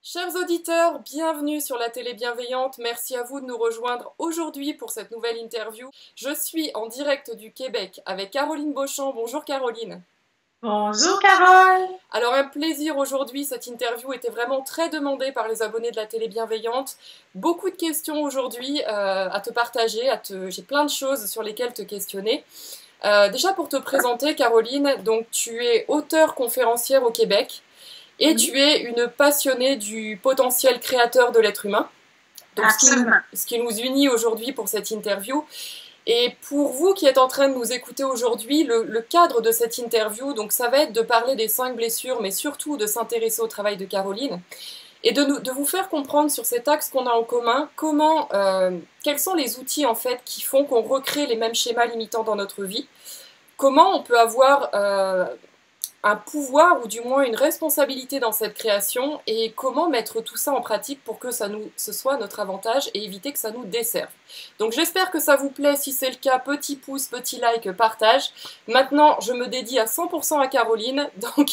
Chers auditeurs, bienvenue sur la télé bienveillante. Merci à vous de nous rejoindre aujourd'hui pour cette nouvelle interview. Je suis en direct du Québec avec Caroline Beauchamp. Bonjour Caroline. Bonjour Carole. Alors un plaisir aujourd'hui, cette interview était vraiment très demandée par les abonnés de la télé bienveillante. Beaucoup de questions aujourd'hui à te partager, j'ai plein de choses sur lesquelles te questionner. Déjà pour te présenter Caroline, donc tu es auteure conférencière au Québec. Et Oui, tu es une passionnée du potentiel créateur de l'être humain. Donc, absolument. ce qui nous unit aujourd'hui pour cette interview. Et pour vous qui êtes en train de nous écouter aujourd'hui, le cadre de cette interview, donc ça va être de parler des 5 blessures, mais surtout de s'intéresser au travail de Caroline et de vous faire comprendre sur cet axe qu'on a en commun, quels sont les outils en fait qui font qu'on recrée les mêmes schémas limitants dans notre vie, comment on peut avoir un pouvoir ou du moins une responsabilité dans cette création et comment mettre tout ça en pratique pour que ce soit notre avantage et éviter que ça nous desserve. Donc j'espère que ça vous plaît, si c'est le cas, petit pouce, petit like, partage. Maintenant, je me dédie à 100% à Caroline, donc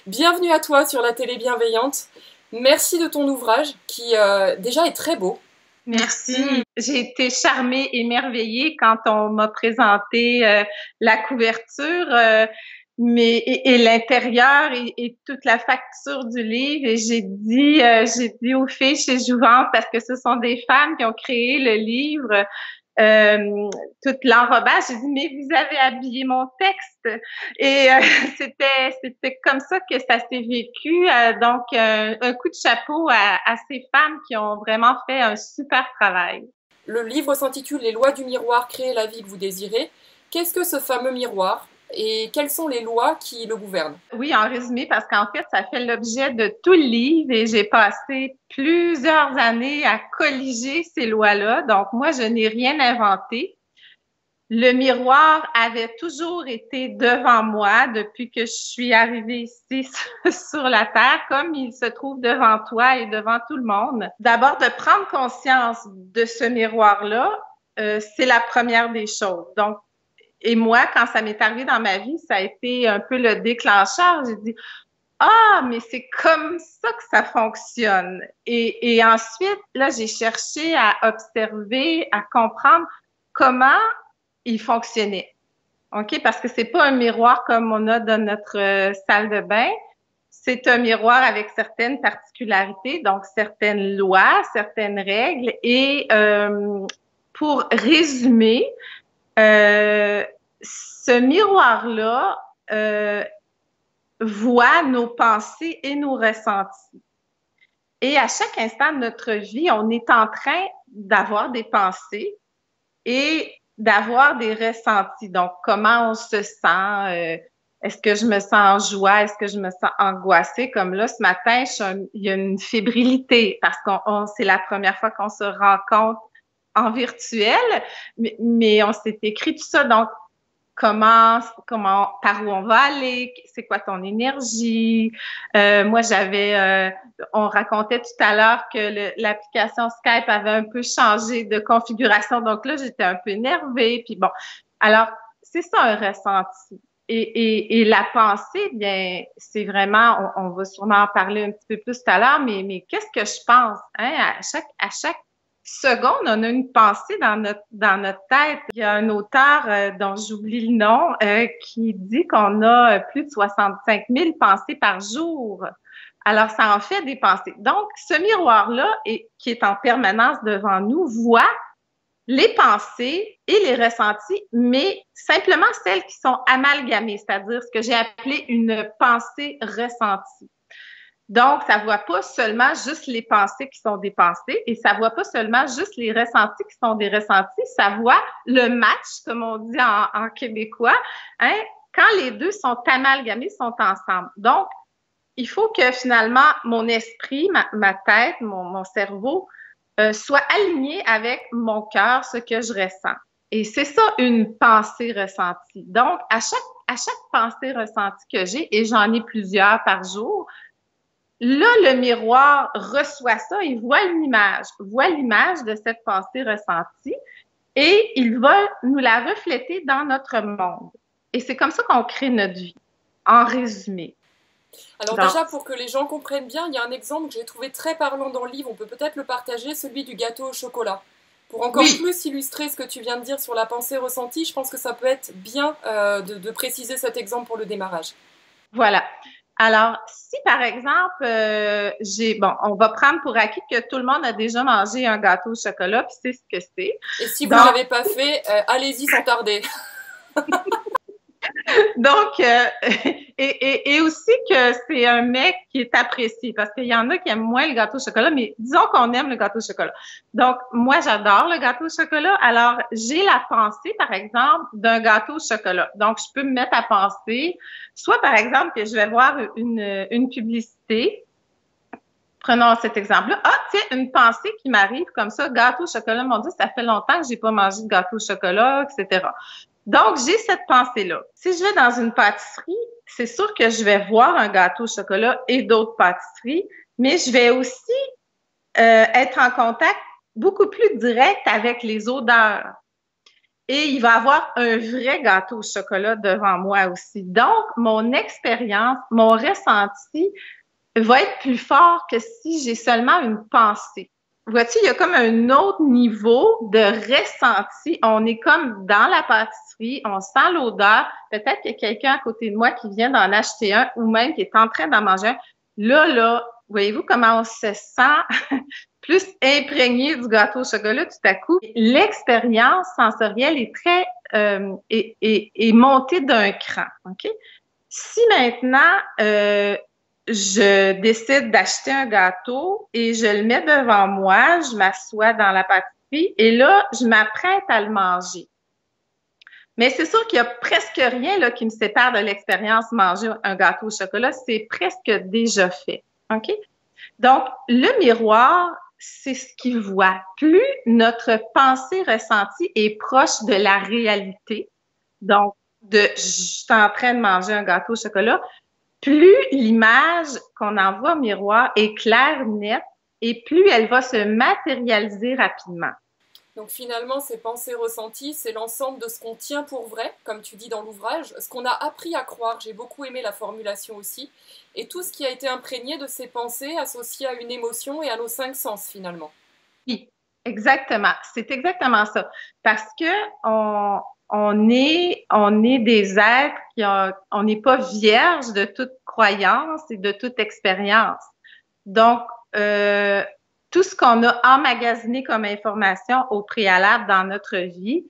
bienvenue à toi sur la télé bienveillante. Merci de ton ouvrage qui déjà est très beau. Merci. J'ai été charmée, émerveillée quand on m'a présenté la couverture, et l'intérieur et toute la facture du livre. Et j'ai dit aux filles chez Jouvence, parce que ce sont des femmes qui ont créé le livre, toute l'enrobage. J'ai dit, mais vous avez habillé mon texte. Et c'était comme ça que ça s'est vécu. Donc, un coup de chapeau à ces femmes qui ont vraiment fait un super travail. Le livre s'intitule Les lois du miroir, créer la vie que vous désirez. Qu'est-ce que ce fameux miroir et quelles sont les lois qui le gouvernent? Oui, en résumé, parce qu'en fait, ça fait l'objet de tout le livre et j'ai passé plusieurs années à colliger ces lois-là. Donc, moi, je n'ai rien inventé. Le miroir avait toujours été devant moi depuis que je suis arrivée ici sur la Terre, comme il se trouve devant toi et devant tout le monde. D'abord, de prendre conscience de ce miroir-là, c'est la première des choses. Donc, et moi, quand ça m'est arrivé dans ma vie, ça a été un peu le déclencheur. J'ai dit, ah, mais c'est comme ça que ça fonctionne. Et ensuite, là, j'ai cherché à observer, à comprendre comment il fonctionnait. OK? Parce que c'est pas un miroir comme on a dans notre salle de bain. C'est un miroir avec certaines particularités, donc certaines lois, certaines règles. Et pour résumer, euh, ce miroir-là voit nos pensées et nos ressentis. Et à chaque instant de notre vie, on est en train d'avoir des pensées et d'avoir des ressentis. Donc, comment on se sent? Est-ce que je me sens en joie? Est-ce que je me sens angoissée? Comme là, ce matin, il y a une fébrilité parce c'est la première fois qu'on se rencontre en virtuel, mais on s'est écrit tout ça. Donc, par où on va aller, c'est quoi ton énergie. Moi, on racontait tout à l'heure que l'application Skype avait un peu changé de configuration, donc là, j'étais un peu énervée, puis bon. Alors, c'est ça un ressenti. Et la pensée, bien, c'est vraiment, on va sûrement en parler un petit peu plus tout à l'heure, mais qu'est-ce que je pense, hein? À chaque seconde, on a une pensée dans notre tête. Il y a un auteur dont j'oublie le nom qui dit qu'on a plus de 65 000 pensées par jour. Alors, ça en fait des pensées. Donc, ce miroir-là, qui est en permanence devant nous, voit les pensées et les ressentis, mais simplement celles qui sont amalgamées, c'est-à-dire ce que j'ai appelé une pensée ressentie. Donc, ça voit pas seulement juste les pensées qui sont des pensées et ça voit pas seulement juste les ressentis qui sont des ressentis, ça voit le match, comme on dit en québécois, hein, quand les deux sont amalgamés, sont ensemble. Donc, il faut que finalement mon esprit, ma tête, mon cerveau soit aligné avec mon cœur, ce que je ressens. Et c'est ça une pensée ressentie. Donc, à chaque pensée ressentie que j'ai, et j'en ai plusieurs par jour, là, le miroir reçoit ça et voit l'image de cette pensée ressentie et il va nous la refléter dans notre monde. Et c'est comme ça qu'on crée notre vie, en résumé. Alors Donc, déjà, pour que les gens comprennent bien, il y a un exemple que j'ai trouvé très parlant dans le livre, on peut peut-être le partager, celui du gâteau au chocolat. Pour encore oui, plus illustrer ce que tu viens de dire sur la pensée ressentie, je pense que ça peut être bien de préciser cet exemple pour le démarrage. voilà. Alors, si par exemple, bon, on va prendre pour acquis que tout le monde a déjà mangé un gâteau au chocolat, puis c'est ce que c'est. Et si vous ne Donc, l'avez pas fait, allez-y sans tarder. Donc, et aussi que c'est un mec qui est apprécié parce qu'il y en a qui aiment moins le gâteau au chocolat, mais disons qu'on aime le gâteau au chocolat. Donc, moi, j'adore le gâteau au chocolat. Alors, j'ai la pensée, par exemple, d'un gâteau au chocolat. Donc, je peux me mettre à penser, soit par exemple que je vais voir une publicité. Prenons cet exemple-là. Ah, tiens, une pensée qui m'arrive comme ça, gâteau au chocolat. Mon Dieu, ça fait longtemps que j'ai pas mangé de gâteau au chocolat, etc. Donc, j'ai cette pensée-là. Si je vais dans une pâtisserie, c'est sûr que je vais voir un gâteau au chocolat et d'autres pâtisseries, mais je vais aussi être en contact beaucoup plus direct avec les odeurs. Et il va y avoir un vrai gâteau au chocolat devant moi aussi. Donc, mon expérience, mon ressenti va être plus fort que si j'ai seulement une pensée. Vois-tu, il y a comme un autre niveau de ressenti. On est comme dans la pâtisserie, on sent l'odeur. Peut-être qu'il y a quelqu'un à côté de moi qui vient d'en acheter un ou même qui est en train d'en manger un. Là, voyez-vous comment on se sent plus imprégné du gâteau au chocolat tout à coup. L'expérience sensorielle est très est montée d'un cran. OK? Si maintenant je décide d'acheter un gâteau et je le mets devant moi, je m'assois dans la pâtisserie et là, je m'apprête à le manger. Mais c'est sûr qu'il y a presque rien là, qui me sépare de l'expérience manger un gâteau au chocolat. C'est presque déjà fait. OK? Donc, le miroir, c'est ce qu'il voit. Plus notre pensée ressentie est proche de la réalité, donc je suis en train de manger un gâteau au chocolat, plus l'image qu'on envoie au miroir est claire, nette, et plus elle va se matérialiser rapidement. Donc finalement, ces pensées ressenties, c'est l'ensemble de ce qu'on tient pour vrai, comme tu dis dans l'ouvrage, ce qu'on a appris à croire, j'ai beaucoup aimé la formulation aussi, et tout ce qui a été imprégné de ces pensées associées à une émotion et à nos cinq sens finalement. Oui, exactement. C'est exactement ça. Parce que on est des êtres on n'est pas vierge de toute croyance et de toute expérience. Donc, tout ce qu'on a emmagasiné comme information au préalable dans notre vie,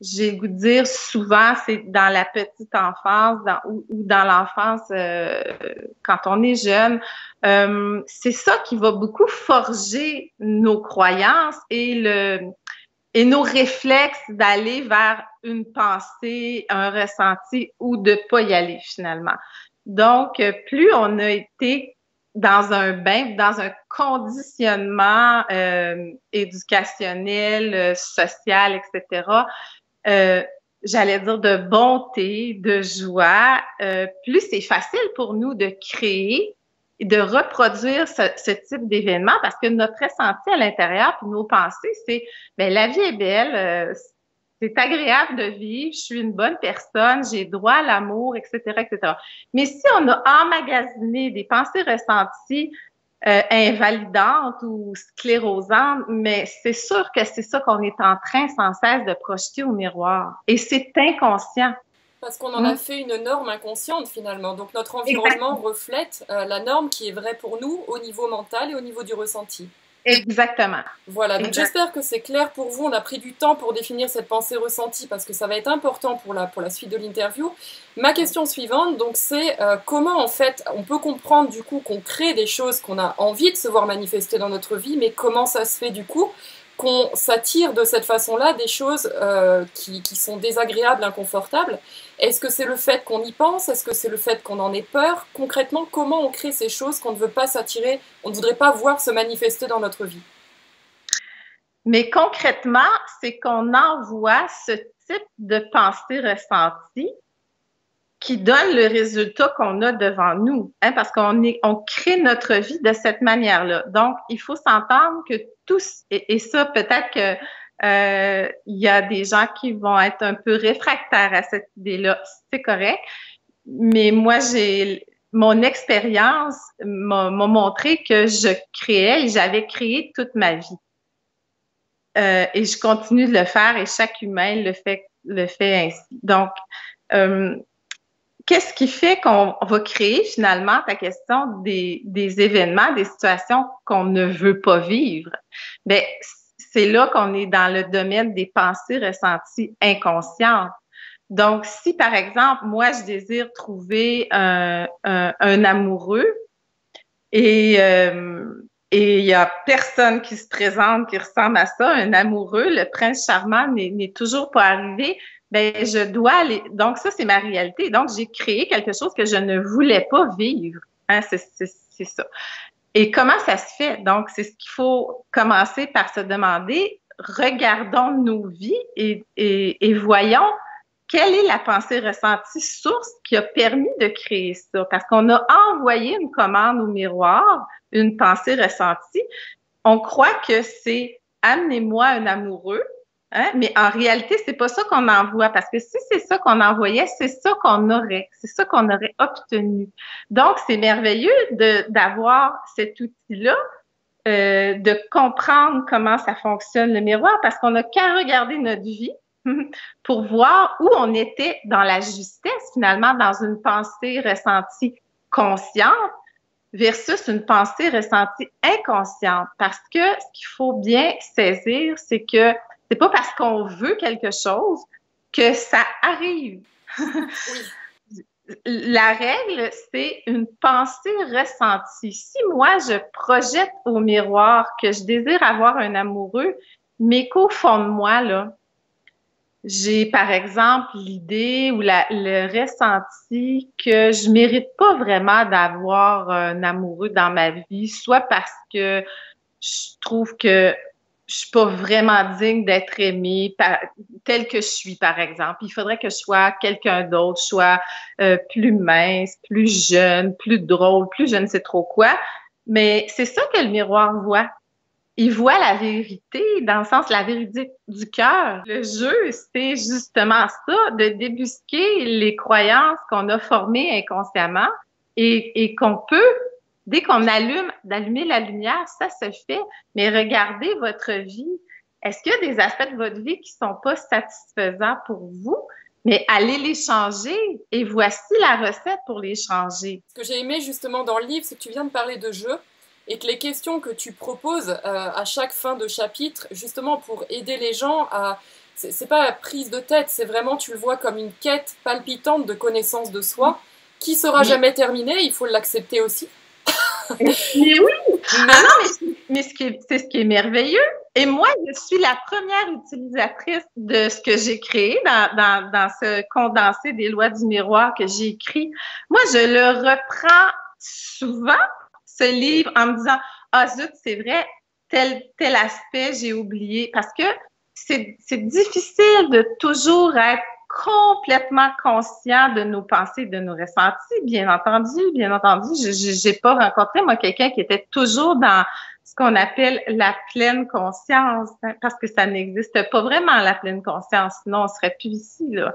j'ai le goût de dire souvent, c'est dans la petite enfance ou dans l'enfance quand on est jeune. C'est ça qui va beaucoup forger nos croyances et nos réflexes d'aller vers une pensée, un ressenti ou de pas y aller finalement. Donc, plus on a été dans un bain, dans un conditionnement éducationnel, social, etc., euh, j'allais dire de bonté, de joie, plus c'est facile pour nous de créer et de reproduire ce type d'événement parce que notre ressenti à l'intérieur, puis nos pensées, c'est ben la vie est belle, c'est agréable de vivre, je suis une bonne personne, j'ai droit à l'amour, etc., etc. Mais si on a emmagasiné des pensées ressenties invalidante ou sclérosante, mais c'est sûr que c'est ça qu'on est en train sans cesse de projeter au miroir. Et c'est inconscient. Parce qu'on en a fait une norme inconsciente finalement. Donc notre environnement Exactement. reflète la norme qui est vraie pour nous au niveau mental et au niveau du ressenti. Exactement. Voilà, donc Exact. j'espère que c'est clair pour vous. On a pris du temps pour définir cette pensée ressentie parce que ça va être important pour la suite de l'interview. Ma question suivante, donc, c'est comment en fait on peut comprendre du coup qu'on crée des choses qu'on a envie de se voir manifester dans notre vie, mais comment ça se fait du coup qu'on s'attire de cette façon-là des choses qui sont désagréables, inconfortables. Est-ce que c'est le fait qu'on y pense? Est-ce que c'est le fait qu'on en ait peur? Concrètement, comment on crée ces choses qu'on ne veut pas s'attirer, on ne voudrait pas voir se manifester dans notre vie? Mais concrètement, c'est qu'on envoie ce type de pensée ressentie qui donne le résultat qu'on a devant nous, hein, parce on crée notre vie de cette manière-là. Donc, il faut s'entendre que tous, et ça, peut-être que il y a des gens qui vont être un peu réfractaires à cette idée-là, c'est correct. Mais mon expérience m'a montré que je créais et j'avais créé toute ma vie. Et je continue de le faire et chaque humain le fait ainsi. Donc, qu'est-ce qui fait qu'on va créer finalement, ta question, des événements, des situations qu'on ne veut pas vivre? Ben, c'est là qu'on est dans le domaine des pensées ressenties inconscientes. Donc, si par exemple, moi, je désire trouver un amoureux et il y a personne qui se présente qui ressemble à ça, un amoureux, le prince charmant n'est toujours pas arrivé, ben je dois aller. Donc ça, c'est ma réalité. Donc j'ai créé quelque chose que je ne voulais pas vivre. Hein, c'est ça. Et comment ça se fait? Donc c'est ce qu'il faut commencer par se demander. Regardons nos vies et voyons quelle est la pensée ressentie source qui a permis de créer ça? Parce qu'on a envoyé une commande au miroir, une pensée ressentie. On croit que c'est « amenez-moi un amoureux hein? », mais en réalité, c'est pas ça qu'on envoie. Parce que si c'est ça qu'on envoyait, c'est ça qu'on aurait. C'est ça qu'on aurait obtenu. Donc, c'est merveilleux d'avoir cet outil-là, de comprendre comment ça fonctionne le miroir, parce qu'on n'a qu'à regarder notre vie pour voir où on était dans la justesse, finalement, dans une pensée ressentie consciente versus une pensée ressentie inconsciente. Parce que ce qu'il faut bien saisir, c'est que c'est pas parce qu'on veut quelque chose que ça arrive. La règle, c'est une pensée ressentie. Si moi, je projette au miroir que je désire avoir un amoureux, mais qu'au fond de moi, là, j'ai, par exemple, l'idée ou le ressenti que je mérite pas vraiment d'avoir un amoureux dans ma vie, soit parce que je trouve que je suis pas vraiment digne d'être aimée telle que je suis, par exemple. Il faudrait que je sois quelqu'un d'autre, soit plus mince, plus jeune, plus drôle, plus je ne sais trop quoi. Mais c'est ça que le miroir voit. Il voit la vérité, dans le sens la vérité du cœur. Le jeu, c'est justement ça, de débusquer les croyances qu'on a formées inconsciemment et qu'on peut, dès qu'on d'allumer la lumière, ça se fait. Mais regardez votre vie. Est-ce qu'il y a des aspects de votre vie qui sont pas satisfaisants pour vous? Mais allez les changer et voici la recette pour les changer. Ce que j'ai aimé justement dans le livre, c'est que tu viens de parler de jeu. Et que les questions que tu proposes à chaque fin de chapitre, justement pour aider les gens à... C'est pas la prise de tête, c'est vraiment, tu le vois comme une quête palpitante de connaissance de soi, qui sera jamais terminée, il faut l'accepter aussi. Mais oui! Ah non, mais c'est ce qui est merveilleux. Et moi, je suis la première utilisatrice de ce que j'ai créé dans ce condensé des lois du miroir que j'ai écrit. Moi, je le reprends souvent, ce livre, en me disant « Ah zut, c'est vrai, tel aspect, j'ai oublié. » Parce que c'est difficile de toujours être complètement conscient de nos pensées, de nos ressentis, bien entendu. J'ai pas rencontré, moi, quelqu'un qui était toujours dans ce qu'on appelle la pleine conscience, hein, parce que ça n'existe pas vraiment, la pleine conscience, sinon on serait plus ici, là.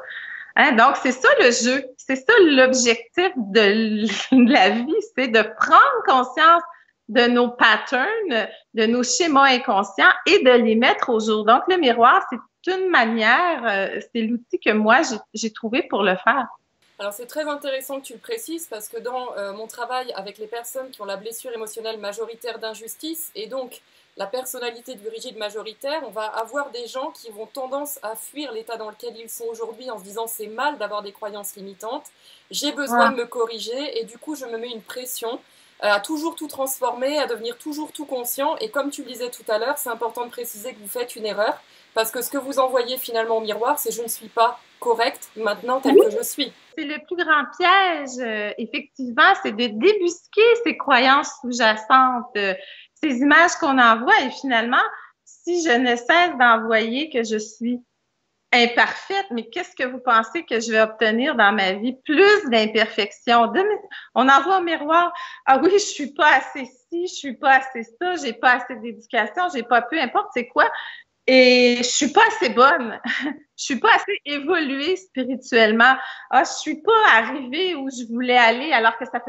Hein? Donc, c'est ça le jeu. C'est ça l'objectif de la vie, c'est de prendre conscience de nos patterns, de nos schémas inconscients et de les mettre au jour. Donc, le miroir, c'est une manière, c'est l'outil que moi, j'ai trouvé pour le faire. Alors, c'est très intéressant que tu le précises parce que dans mon travail avec les personnes qui ont la blessure émotionnelle majoritaire d'injustice et donc la personnalité du rigide majoritaire, on va avoir des gens qui vont tendance à fuir l'état dans lequel ils sont aujourd'hui en se disant c'est mal d'avoir des croyances limitantes, j'ai besoin de me corriger et du coup je me mets une pression à toujours tout transformer, à devenir toujours tout conscient et comme tu le disais tout à l'heure, c'est important de préciser que vous faites une erreur parce que ce que vous envoyez finalement au miroir, c'est je ne suis pas correcte maintenant tel que je suis. C'est le plus grand piège, effectivement, c'est de débusquer ces croyances sous-jacentes, ces images qu'on envoie et finalement, si je ne cesse d'envoyer que je suis imparfaite, mais qu'est-ce que vous pensez que je vais obtenir dans ma vie? Plus d'imperfections. On envoie au miroir, ah oui, je suis pas assez ci, je suis pas assez ça, j'ai pas assez d'éducation, j'ai pas peu importe c'est quoi. Et je suis pas assez bonne. Je suis pas assez évoluée spirituellement. Ah, je suis pas arrivée où je voulais aller alors que ça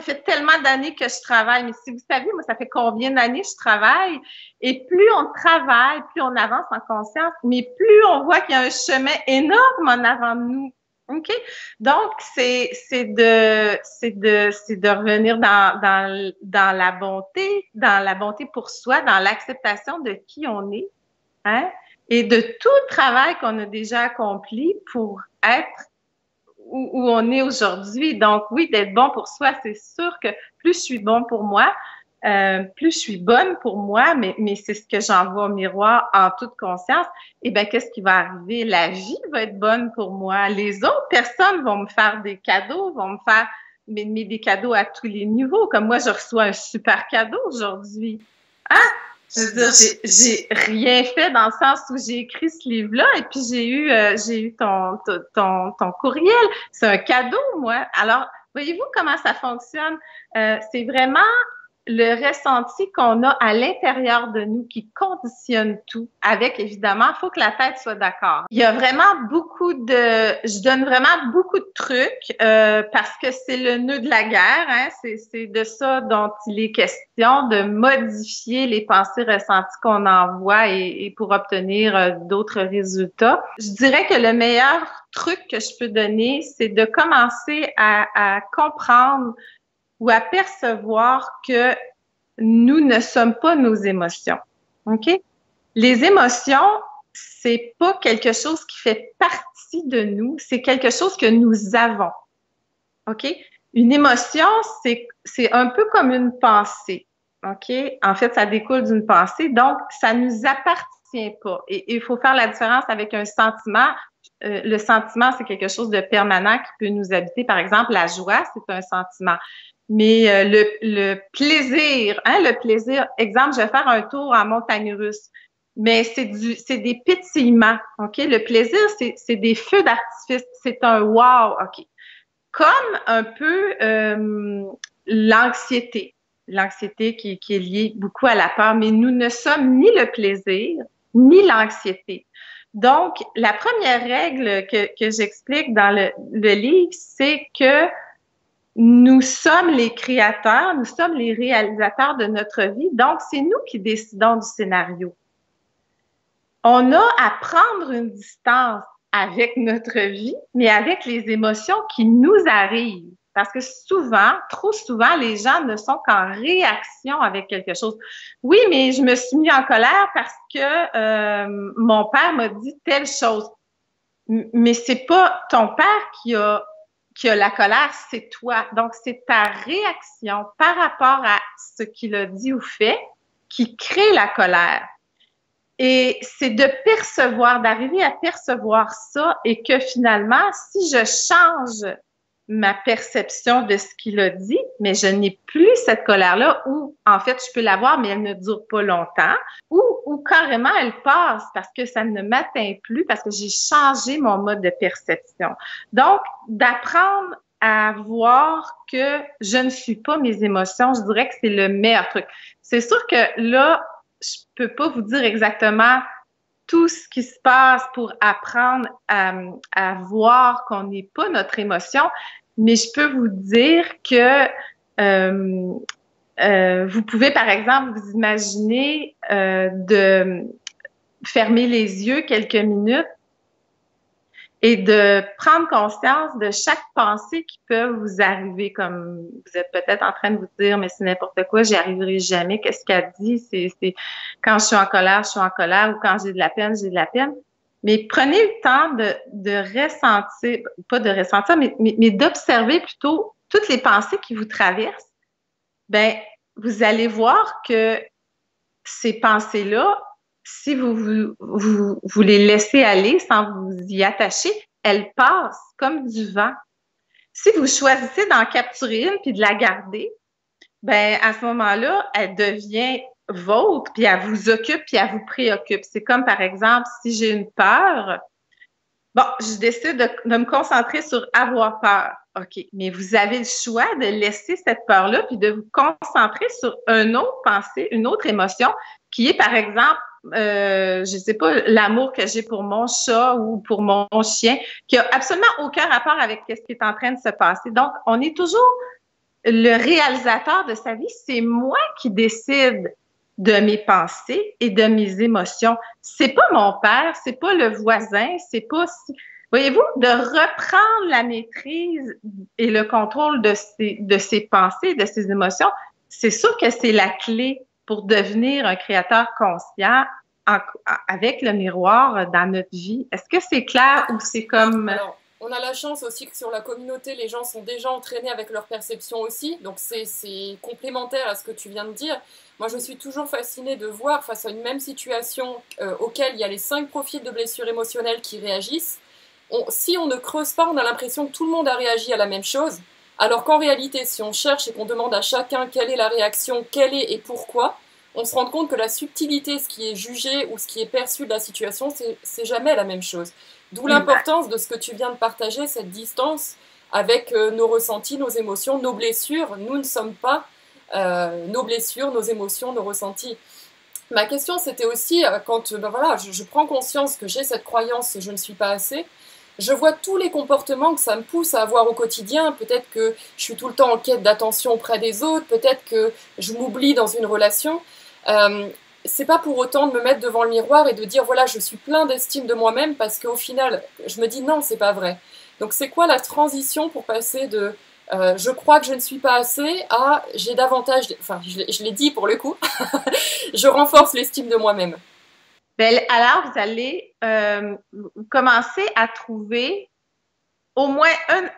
fait tellement d'années que je travaille. Mais si vous saviez, moi, ça fait combien d'années que je travaille? Et plus on travaille, plus on avance en conscience, mais plus on voit qu'il y a un chemin énorme en avant de nous. OK? Donc, c'est de revenir dans la bonté pour soi, dans l'acceptation de qui on est. Hein? Et de tout le travail qu'on a déjà accompli pour être où on est aujourd'hui. Donc, oui, d'être bon pour soi, c'est sûr que plus je suis bon pour moi, plus je suis bonne pour moi, mais c'est ce que j'envoie au miroir en toute conscience. Eh bien, qu'est-ce qui va arriver? La vie va être bonne pour moi. Les autres personnes vont me faire des cadeaux, vont me faire mais des cadeaux à tous les niveaux. Comme moi, je reçois un super cadeau aujourd'hui. Hein? Je veux dire, j'ai rien fait dans le sens où j'ai écrit ce livre-là et puis j'ai eu ton courriel. C'est un cadeau, moi. Alors, voyez-vous comment ça fonctionne? C'est vraiment le ressenti qu'on a à l'intérieur de nous qui conditionne tout avec, évidemment, il faut que la tête soit d'accord. Il y a vraiment je donne vraiment beaucoup de trucs parce que c'est le nœud de la guerre, hein, c'est de ça dont il est question, de modifier les pensées ressenties qu'on envoie et pour obtenir d'autres résultats. Je dirais que le meilleur truc que je peux donner, c'est de commencer à comprendre ou à percevoir que nous ne sommes pas nos émotions. OK? Les émotions, c'est pas quelque chose qui fait partie de nous, c'est quelque chose que nous avons. OK? Une émotion, c'est un peu comme une pensée. OK? En fait, ça découle d'une pensée, donc ça nous appartient pas. Et il faut faire la différence avec un sentiment. Le sentiment, c'est quelque chose de permanent qui peut nous habiter. Par exemple, la joie, c'est un sentiment. Mais le plaisir, hein, le plaisir, exemple, je vais faire un tour en montagne russe, mais c'est des pétillements, OK? Le plaisir, c'est des feux d'artifice, c'est un wow, OK? Comme un peu l'anxiété qui est liée beaucoup à la peur, mais nous ne sommes ni le plaisir, ni l'anxiété. Donc, la première règle que j'explique dans le livre, c'est que nous sommes les créateurs, nous sommes les réalisateurs de notre vie, donc c'est nous qui décidons du scénario. On a à prendre une distance avec notre vie, mais avec les émotions qui nous arrivent. Parce que souvent, trop souvent, les gens ne sont qu'en réaction avec quelque chose. Oui, mais je me suis mis en colère parce que mon père m'a dit telle chose. Mais c'est pas ton père qui a la colère, c'est toi. Donc, c'est ta réaction par rapport à ce qu'il a dit ou fait qui crée la colère. Et c'est de percevoir, d'arriver à percevoir ça et que finalement, si je change ma perception de ce qu'il a dit, mais je n'ai plus cette colère-là ou en fait, je peux l'avoir, mais elle ne dure pas longtemps ou carrément elle passe parce que ça ne m'atteint plus parce que j'ai changé mon mode de perception. Donc, d'apprendre à voir que je ne suis pas mes émotions, je dirais que c'est le meilleur truc. C'est sûr que là, je peux pas vous dire exactement tout ce qui se passe pour apprendre à voir qu'on n'est pas notre émotion, mais je peux vous dire que vous pouvez, par exemple, vous imaginer de fermer les yeux quelques minutes et de prendre conscience de chaque pensée qui peut vous arriver, comme vous êtes peut-être en train de vous dire, mais c'est n'importe quoi, j'y arriverai jamais, qu'est-ce qu'elle dit, c'est quand je suis en colère, je suis en colère, ou quand j'ai de la peine, j'ai de la peine. Mais prenez le temps de ressentir, pas de ressentir, mais d'observer plutôt toutes les pensées qui vous traversent. Ben, vous allez voir que ces pensées-là, si vous les laissez aller sans vous y attacher, elles passent comme du vent. Si vous choisissez d'en capturer une puis de la garder, ben à ce moment-là, elle devient vôtre puis elle vous occupe puis elle vous préoccupe. C'est comme par exemple, si j'ai une peur, bon, je décide de me concentrer sur avoir peur. OK, mais vous avez le choix de laisser cette peur-là puis de vous concentrer sur une autre pensée, une autre émotion qui est par exemple je sais pas, l'amour que j'ai pour mon chat ou pour mon chien, qui a absolument aucun rapport avec ce qui est en train de se passer. Donc, on est toujours le réalisateur de sa vie. C'est moi qui décide de mes pensées et de mes émotions. C'est pas mon père, c'est pas le voisin, c'est pas... Voyez-vous, de reprendre la maîtrise et le contrôle de ses pensées, de ses émotions, c'est sûr que c'est la clé pour devenir un créateur conscient avec le miroir dans notre vie. Est-ce que c'est clair ou c'est comme... Alors, on a la chance aussi que sur la communauté, les gens sont déjà entraînés avec leur perception aussi, donc c'est complémentaire à ce que tu viens de dire. Moi, je suis toujours fascinée de voir, face à une même situation auquel il y a les 5 profils de blessures émotionnelles qui réagissent, si on ne creuse pas, on a l'impression que tout le monde a réagi à la même chose, alors qu'en réalité, si on cherche et qu'on demande à chacun quelle est la réaction, quelle est et pourquoi, on se rend compte que la subtilité, ce qui est jugé ou ce qui est perçu de la situation, c'est jamais la même chose. D'où l'importance de ce que tu viens de partager, cette distance avec nos ressentis, nos émotions, nos blessures. Nous ne sommes pas nos blessures, nos émotions, nos ressentis. Ma question, c'était aussi, quand ben voilà, je prends conscience que j'ai cette croyance, je ne suis pas assez, je vois tous les comportements que ça me pousse à avoir au quotidien. Peut-être que je suis tout le temps en quête d'attention auprès des autres, peut-être que je m'oublie dans une relation. C'est pas pour autant de me mettre devant le miroir et de dire voilà, je suis plein d'estime de moi-même, parce qu'au final, je me dis non, c'est pas vrai. Donc c'est quoi la transition pour passer de je crois que je ne suis pas assez à j'ai davantage, enfin je l'ai dit pour le coup, je renforce l'estime de moi-même. Ben, alors, vous allez commencer à trouver au moins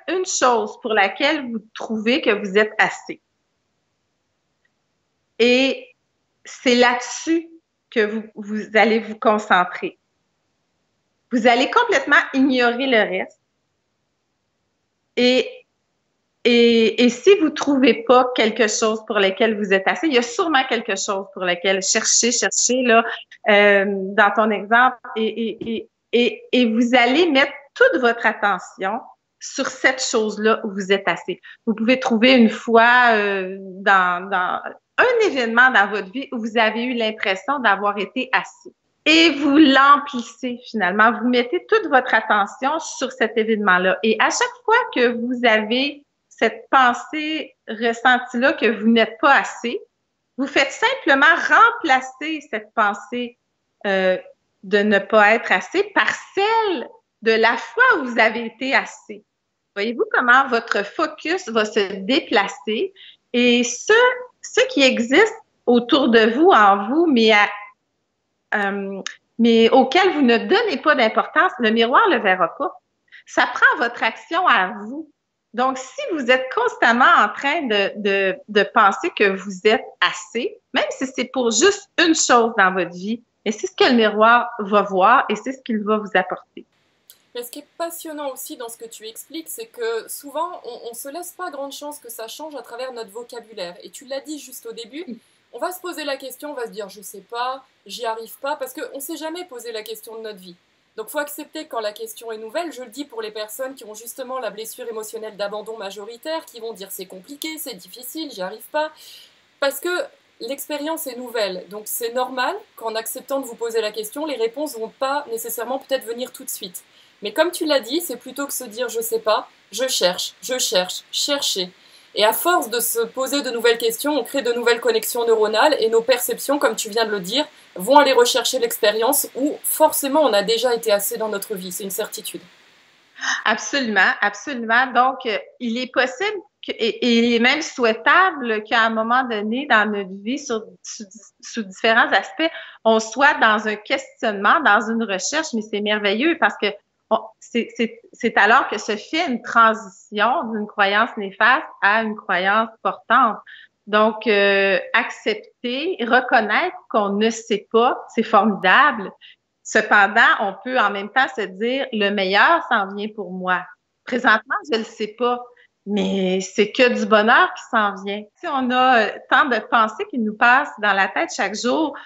une chose pour laquelle vous trouvez que vous êtes assez. Et c'est là-dessus que vous allez vous concentrer. Vous allez complètement ignorer le reste. Et si vous trouvez pas quelque chose pour lequel vous êtes assez, il y a sûrement quelque chose pour lequel cherchez là, dans ton exemple, et vous allez mettre toute votre attention sur cette chose-là où vous êtes assez. Vous pouvez trouver une fois dans un événement dans votre vie où vous avez eu l'impression d'avoir été assez. Et vous l'emplissez finalement. Vous mettez toute votre attention sur cet événement-là. Et à chaque fois que vous avez cette pensée ressentie-là que vous n'êtes pas assez, vous faites simplement remplacer cette pensée de ne pas être assez par celle de la fois où vous avez été assez. Voyez-vous comment votre focus va se déplacer et ce qui existe autour de vous, en vous, mais auquel vous ne donnez pas d'importance, le miroir ne le verra pas. Ça prend votre action à vous. Donc, si vous êtes constamment en train de penser que vous êtes assez, même si c'est pour juste une chose dans votre vie, mais c'est ce que le miroir va voir et c'est ce qu'il va vous apporter. Mais ce qui est passionnant aussi dans ce que tu expliques, c'est que souvent, on ne se laisse pas grande chance que ça change à travers notre vocabulaire. Et tu l'as dit juste au début, on va se poser la question, on va se dire je sais pas, j'y arrive pas, parce qu'on ne s'est jamais posé la question de notre vie. Donc il faut accepter que quand la question est nouvelle, je le dis pour les personnes qui ont justement la blessure émotionnelle d'abandon majoritaire, qui vont dire c'est compliqué, c'est difficile, j'y arrive pas, parce que l'expérience est nouvelle. Donc c'est normal qu'en acceptant de vous poser la question, les réponses vont pas nécessairement peut-être venir tout de suite. Mais comme tu l'as dit, c'est plutôt que se dire je sais pas, je cherche, chercher. Et à force de se poser de nouvelles questions, on crée de nouvelles connexions neuronales et nos perceptions, comme tu viens de le dire, vont aller rechercher l'expérience où forcément on a déjà été assez dans notre vie, c'est une certitude. Absolument, absolument. Donc, il est possible et il est même souhaitable qu'à un moment donné dans notre vie, sous différents aspects, on soit dans un questionnement, dans une recherche, mais c'est merveilleux parce que c'est alors que se fait une transition d'une croyance néfaste à une croyance portante. Donc, accepter, reconnaître qu'on ne sait pas, c'est formidable. Cependant, on peut en même temps se dire le meilleur s'en vient pour moi. Présentement, je ne le sais pas, mais c'est que du bonheur qui s'en vient. Si on a tant de pensées qui nous passent dans la tête chaque jour,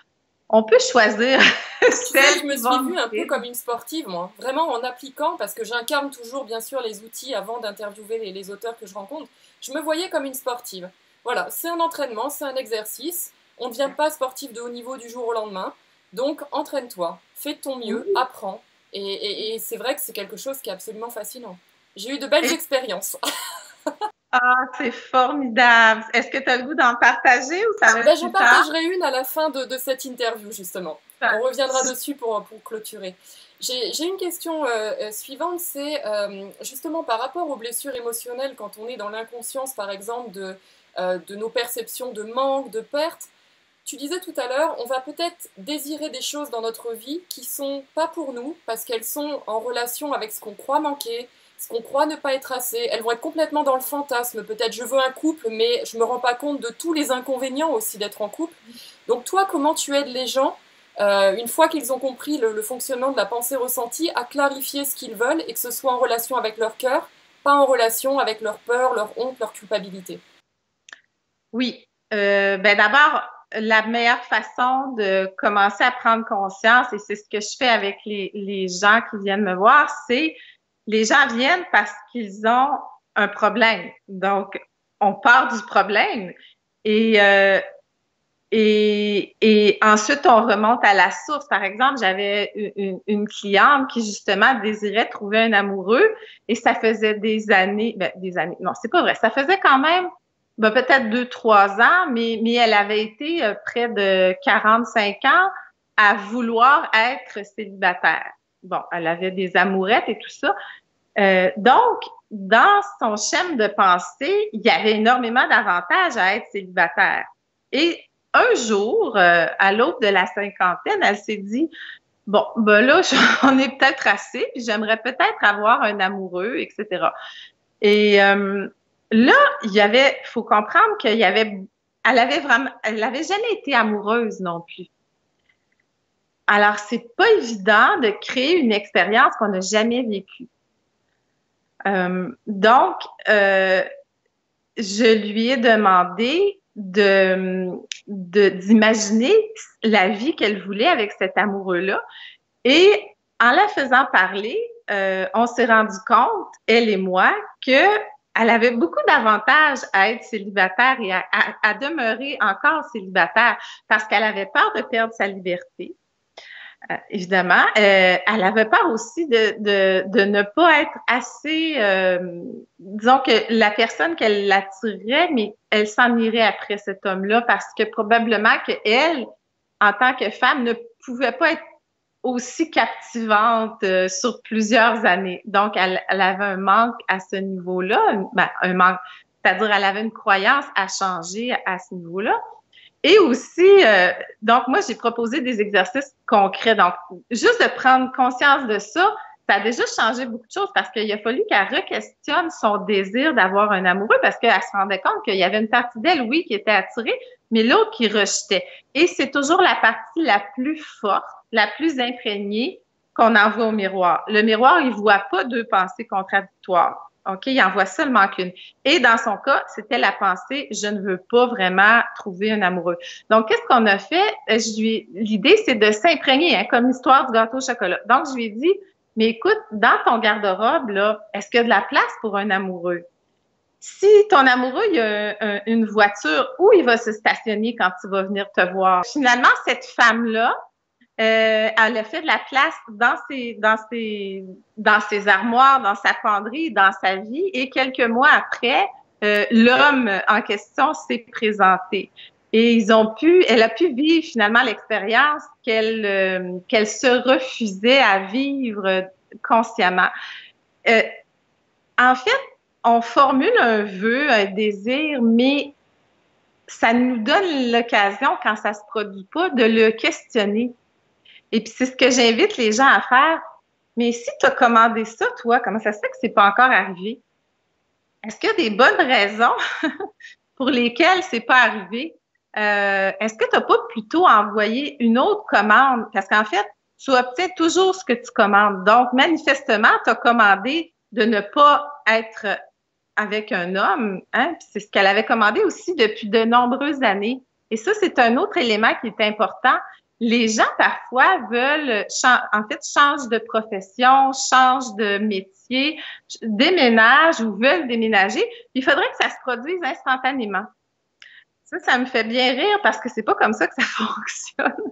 on peut choisir celles je me suis vue un peu comme une sportive, moi. Vraiment en appliquant, parce que j'incarne toujours, bien sûr, les outils avant d'interviewer les auteurs que je rencontre. Je me voyais comme une sportive. Voilà, c'est un entraînement, c'est un exercice. On ne devient pas sportif de haut niveau du jour au lendemain. Donc, entraîne-toi, fais de ton mieux, Oui. apprends. Et c'est vrai que c'est quelque chose qui est absolument fascinant. J'ai eu de belles expériences. Ah, c'est formidable. Est-ce que tu as le goût d'en partager ou ça va être J'en plus tard? partagerai une à la fin de cette interview, justement. On reviendra dessus pour clôturer. J'ai une question suivante, c'est justement par rapport aux blessures émotionnelles, quand on est dans l'inconscience, par exemple, de nos perceptions de manque, de perte. Tu disais tout à l'heure, on va peut-être désirer des choses dans notre vie qui sont pas pour nous, parce qu'elles sont en relation avec ce qu'on croit manquer, ce qu'on croit ne pas être assez. Elles vont être complètement dans le fantasme. Peut-être je veux un couple, mais je me rends pas compte de tous les inconvénients aussi d'être en couple. Donc toi, comment tu aides les gens, une fois qu'ils ont compris le fonctionnement de la pensée ressentie, à clarifier ce qu'ils veulent et que ce soit en relation avec leur cœur, pas en relation avec leur peur, leur honte, leur culpabilité? Oui. Ben d'abord, la meilleure façon de commencer à prendre conscience, et c'est ce que je fais avec les gens qui viennent me voir, c'est les gens viennent parce qu'ils ont un problème. Donc, on part du problème et, euh, et ensuite on remonte à la source. Par exemple, j'avais une cliente qui justement désirait trouver un amoureux et ça faisait des années, non, c'est pas vrai, ça faisait quand même peut-être 2, 3 ans, mais elle avait été près de 45 ans à vouloir être célibataire. Bon, elle avait des amourettes et tout ça. Donc, dans son schéma de pensée, il y avait énormément d'avantages à être célibataire. Et un jour, à l'aube de la cinquantaine, elle s'est dit, bon, ben là, j'en ai peut-être assez, puis j'aimerais peut-être avoir un amoureux, etc. Et là, faut comprendre elle avait jamais été amoureuse non plus. Alors, c'est pas évident de créer une expérience qu'on n'a jamais vécue. Donc, je lui ai demandé d'imaginer la vie qu'elle voulait avec cet amoureux-là. Et en la faisant parler, on s'est rendu compte, elle et moi, que elle avait beaucoup d'avantages à être célibataire et à demeurer encore célibataire parce qu'elle avait peur de perdre sa liberté. Évidemment, elle avait peur aussi de ne pas être assez, disons que la personne qu'elle l'attirait, mais elle s'en irait après cet homme-là parce que probablement qu'elle, en tant que femme, ne pouvait pas être aussi captivante sur plusieurs années. Donc, elle avait un manque à ce niveau-là, un manque, c'est-à-dire elle avait une croyance à changer à ce niveau-là. Et aussi, donc moi, j'ai proposé des exercices concrets. Donc, juste de prendre conscience de ça, ça a déjà changé beaucoup de choses parce qu'il a fallu qu'elle re-questionne son désir d'avoir un amoureux parce qu'elle se rendait compte qu'il y avait une partie d'elle, oui, qui était attirée, mais l'autre qui rejetait. Et c'est toujours la partie la plus forte, la plus imprégnée qu'on envoie au miroir. Le miroir, il voit pas deux pensées contradictoires. OK, il en voit seulement qu'une. Et dans son cas, c'était la pensée, je ne veux pas vraiment trouver un amoureux. Donc, qu'est-ce qu'on a fait? L'idée, c'est de s'imprégner, hein, comme l'histoire du gâteau au chocolat. Donc, je lui ai dit, mais écoute, dans ton garde-robe, là, est-ce qu'il y a de la place pour un amoureux? Si ton amoureux, il y a une voiture, où il va se stationner quand tu vas venir te voir? Finalement, cette femme-là, elle a fait de la place dans ses armoires, dans sa penderie, dans sa vie. Et quelques mois après, l'homme en question s'est présenté. Et elle a pu vivre finalement l'expérience qu'elle se refusait à vivre consciemment. En fait, on formule un vœu, un désir, mais ça nous donne l'occasion, quand ça se produit pas, de le questionner. Et puis, c'est ce que j'invite les gens à faire. Mais si tu as commandé ça, toi, comment ça se fait que c'est pas encore arrivé? Est-ce qu'il y a des bonnes raisons pour lesquelles c'est pas arrivé? Est-ce que tu n'as pas plutôt envoyé une autre commande? Parce qu'en fait, tu obtiens toujours ce que tu commandes. Donc, manifestement, tu as commandé de ne pas être avec un homme, hein? Puis c'est ce qu'elle avait commandé aussi depuis de nombreuses années. Et ça, c'est un autre élément qui est important. Les gens, parfois, changent de profession, changent de métier, déménagent ou veulent déménager. Il faudrait que ça se produise instantanément. Ça me fait bien rire parce que c'est pas comme ça que ça fonctionne.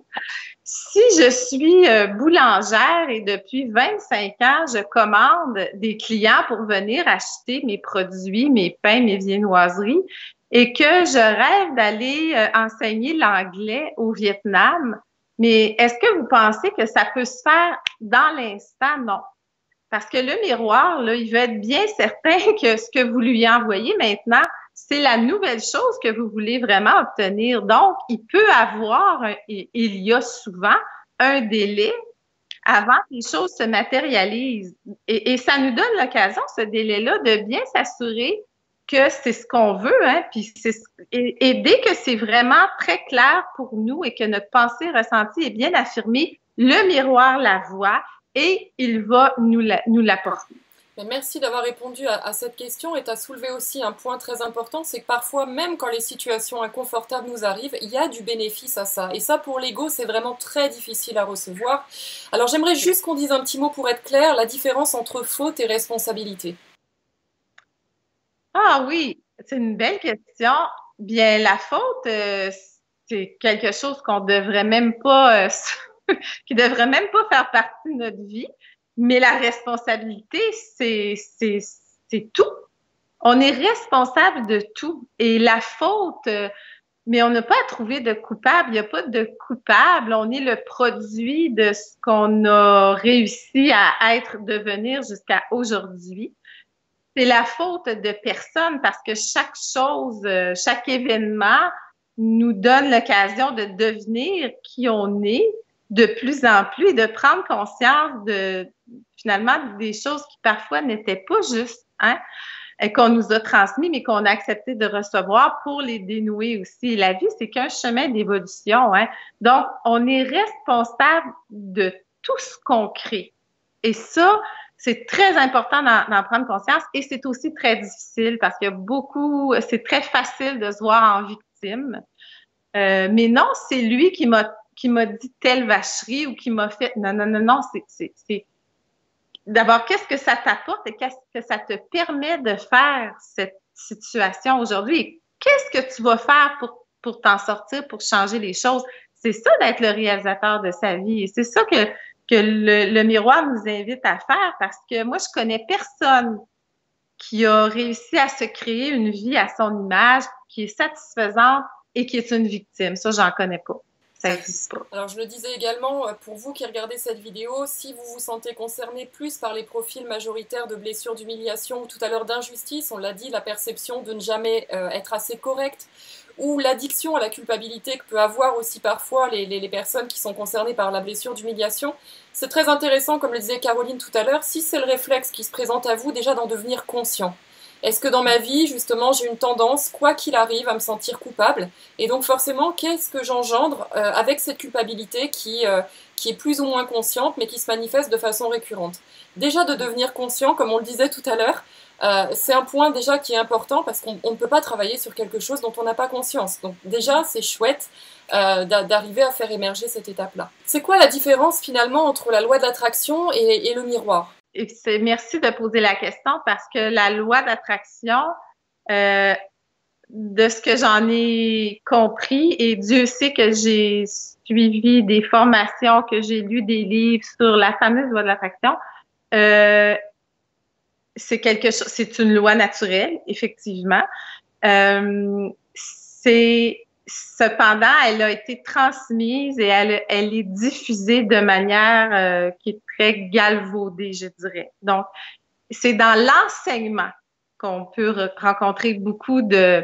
Si je suis boulangère et depuis 25 ans, je commande des clients pour venir acheter mes produits, mes pains, mes viennoiseries, et que je rêve d'aller enseigner l'anglais au Vietnam, mais est-ce que vous pensez que ça peut se faire dans l'instant? Non. Parce que le miroir, là, il veut être bien certain que ce que vous lui envoyez maintenant, c'est la nouvelle chose que vous voulez vraiment obtenir. Donc, il peut avoir, il y a souvent un délai avant que les choses se matérialisent. Et ça nous donne l'occasion, ce délai-là, de bien s'assurer que c'est ce qu'on veut, hein, puis et dès que c'est vraiment très clair pour nous et que notre pensée ressentie est bien affirmée, le miroir la voit et il va nous l'apporter. Merci d'avoir répondu à cette question et tu as soulevé aussi un point très important, c'est que parfois, même quand les situations inconfortables nous arrivent, il y a du bénéfice à ça. Et ça, pour l'ego, c'est vraiment très difficile à recevoir. Alors j'aimerais juste qu'on dise un petit mot pour être clair, la différence entre faute et responsabilité. Ah oui, c'est une belle question. Bien, la faute, c'est quelque chose qu'on devrait même pas, qui devrait même pas faire partie de notre vie. Mais la responsabilité, c'est tout. On est responsable de tout. Et la faute, mais on n'a pas à trouver de coupable. Il n'y a pas de coupable. On est le produit de ce qu'on a réussi à être, devenir jusqu'à aujourd'hui. C'est la faute de personne parce que chaque chose, chaque événement nous donne l'occasion de devenir qui on est de plus en plus et de prendre conscience de finalement des choses qui parfois n'étaient pas justes, hein, et qu'on nous a transmis, mais qu'on a accepté de recevoir pour les dénouer aussi. La vie, c'est qu'un chemin d'évolution, hein. Donc, on est responsable de tout ce qu'on crée. Et ça, c'est très important d'en prendre conscience et c'est aussi très difficile parce qu'il y a beaucoup, c'est très facile de se voir en victime. Mais non, c'est lui qui m'a dit telle vacherie ou qui m'a fait, non, c'est, d'abord, qu'est-ce que ça t'apporte et qu'est-ce que ça te permet de faire cette situation aujourd'hui? Et qu'est-ce que tu vas faire pour t'en sortir, pour changer les choses? C'est ça d'être le réalisateur de sa vie. Et c'est ça que le miroir nous invite à faire parce que moi, je connais personne qui a réussi à se créer une vie à son image, qui est satisfaisante et qui est une victime. Ça, j'en connais pas. Ça n'existe pas. Alors je le disais également, pour vous qui regardez cette vidéo, si vous vous sentez concerné plus par les profils majoritaires de blessures d'humiliation ou tout à l'heure d'injustice, on l'a dit, la perception de ne jamais être assez correct, ou l'addiction à la culpabilité que peut avoir aussi parfois les personnes qui sont concernées par la blessure d'humiliation, c'est très intéressant, comme le disait Caroline tout à l'heure, si c'est le réflexe qui se présente à vous, déjà d'en devenir conscient. Est-ce que dans ma vie, justement, j'ai une tendance, quoi qu'il arrive, à me sentir coupable? Et donc forcément, qu'est-ce que j'engendre avec cette culpabilité qui est plus ou moins consciente, mais qui se manifeste de façon récurrente? Déjà de devenir conscient, comme on le disait tout à l'heure, c'est un point déjà qui est important parce qu'on ne peut pas travailler sur quelque chose dont on n'a pas conscience. Donc déjà, c'est chouette d'arriver à faire émerger cette étape-là. C'est quoi la différence finalement entre la loi de l'attraction et le miroir? Merci de poser la question parce que la loi d'attraction, de ce que j'en ai compris, et Dieu sait que j'ai suivi des formations, que j'ai lu des livres sur la fameuse loi de l'attraction, c'est quelque chose, c'est une loi naturelle, effectivement. Cependant, elle a été transmise et elle est diffusée de manière qui est très galvaudée, je dirais. Donc, c'est dans l'enseignement qu'on peut rencontrer beaucoup de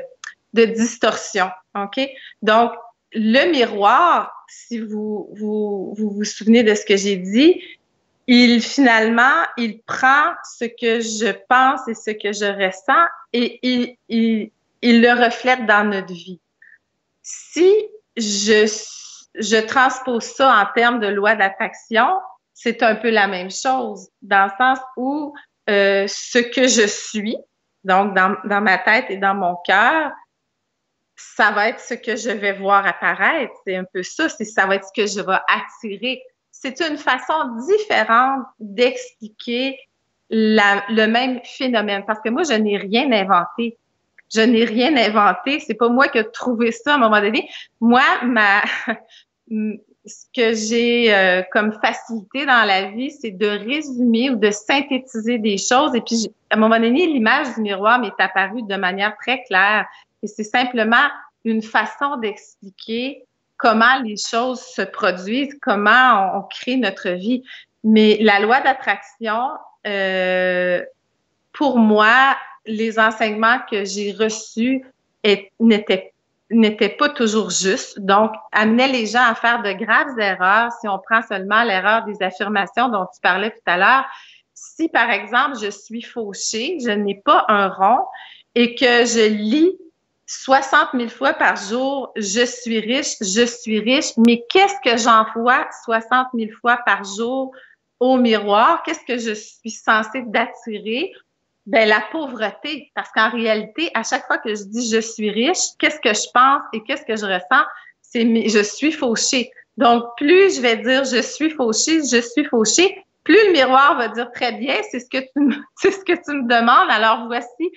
distorsions, OK? Donc, le miroir, si vous souvenez de ce que j'ai dit, finalement, il prend ce que je pense et ce que je ressens et il le reflète dans notre vie. Si je transpose ça en termes de loi d'attraction, c'est un peu la même chose, dans le sens où ce que je suis, donc dans ma tête et dans mon cœur, ça va être ce que je vais voir apparaître. C'est un peu ça, ça va être ce que je vais attirer. C'est une façon différente d'expliquer le même phénomène, parce que moi, je n'ai rien inventé. je n'ai rien inventé. C'est pas moi qui ai trouvé ça à un moment donné. Moi, ce que j'ai comme facilité dans la vie, c'est de résumer ou de synthétiser des choses. Et puis, à un moment donné, l'image du miroir m'est apparue de manière très claire. Et c'est simplement une façon d'expliquer comment les choses se produisent, comment on crée notre vie. Mais la loi d'attraction, pour moi, les enseignements que j'ai reçus n'étaient pas toujours justes. Donc, amenaient les gens à faire de graves erreurs. Si on prend seulement l'erreur des affirmations dont tu parlais tout à l'heure, si, par exemple, je suis fauchée, je n'ai pas un rond et que je lis 60 000 fois par jour, je suis riche, mais qu'est-ce que j'envoie 60 000 fois par jour au miroir? Qu'est-ce que je suis censée d'attirer? Ben, la pauvreté. Parce qu'en réalité, à chaque fois que je dis je suis riche, qu'est-ce que je pense et qu'est-ce que je ressens? C'est je suis fauchée. Donc, plus je vais dire je suis fauchée, plus le miroir va dire très bien, c'est ce que tu me demandes. Alors, voici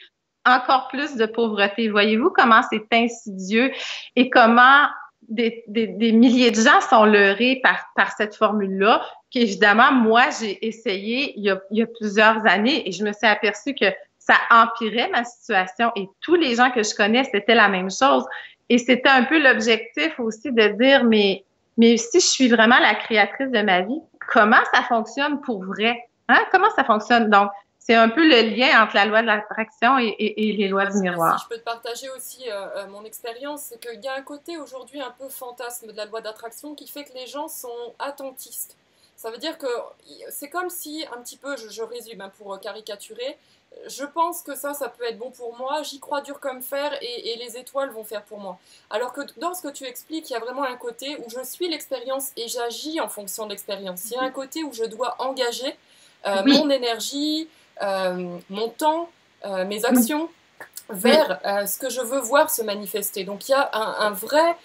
encore plus de pauvreté. Voyez-vous comment c'est insidieux et comment des milliers de gens sont leurrés par cette formule-là, qu'évidemment, moi, j'ai essayé il y a plusieurs années et je me suis aperçue que ça empirait ma situation et tous les gens que je connais, c'était la même chose. Et c'était un peu l'objectif aussi de dire, mais si je suis vraiment la créatrice de ma vie, comment ça fonctionne pour vrai? Hein? Comment ça fonctionne? Donc, c'est un peu le lien entre la loi de l'attraction et les lois du miroir. Si je peux te partager aussi mon expérience, c'est qu'il y a un côté aujourd'hui un peu fantasme de la loi d'attraction qui fait que les gens sont attentistes. Ça veut dire que c'est comme si, un petit peu, je résume hein, pour caricaturer, je pense que ça peut être bon pour moi, j'y crois dur comme fer et les étoiles vont faire pour moi. Alors que dans ce que tu expliques, il y a vraiment un côté où je suis l'expérience et j'agis en fonction de l'expérience. Il y a un côté où je dois engager mon énergie, mon temps, mes actions vers ce que je veux voir se manifester. Donc il y a un vrai